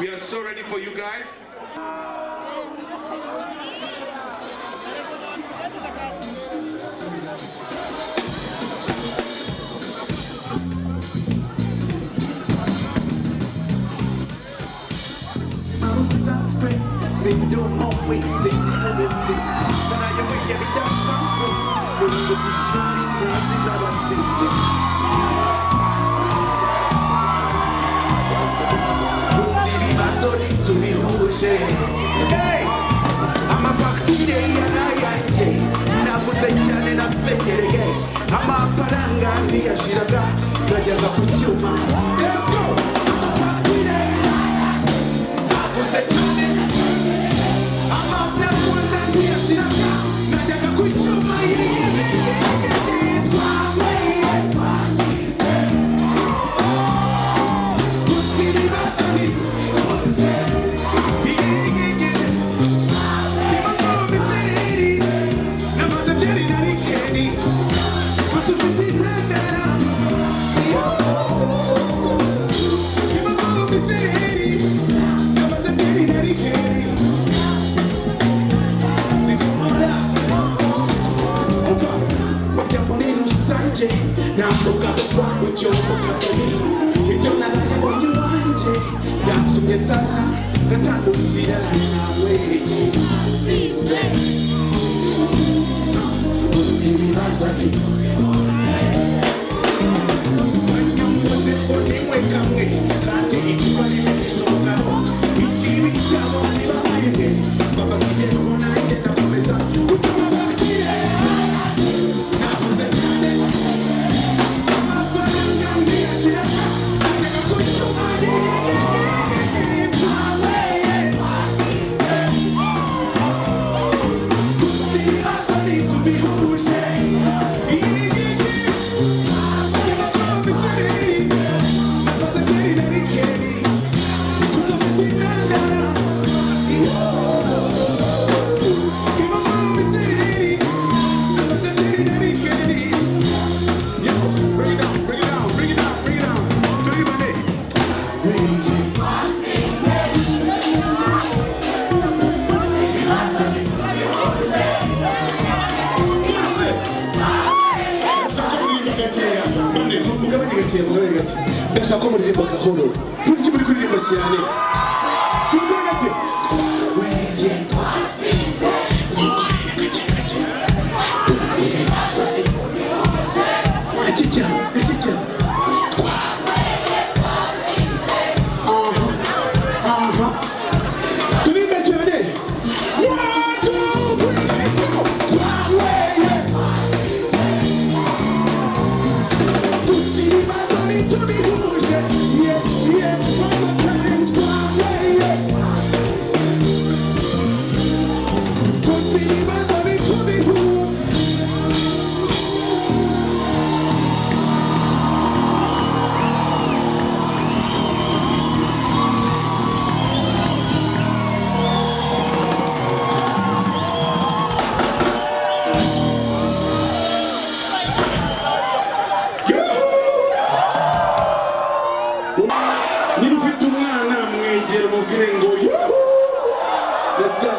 We are so ready for you guys. Hey, I'm a factory na kusecyane na sekereye amafaranga ntiyashiraga najyaga ku cyuma. Let's go. Na kusecyane amafaranga ntiyashiraga najyaga ku cyuma. Ndashaka ko muririmba gahoro. Kuki muri kuririmba cyane? Dukore gake. Weye twasinze. Mukorere gake gake. Usire maso. Gake cyane, gake cyane. Twaweye twasinze. Turirimba cyane. One, two, three, let's go. Twaweye twasinze. Usire maso to be who's yeah, yeah, one more time, twaweye. Usire maso to be who. Let's go.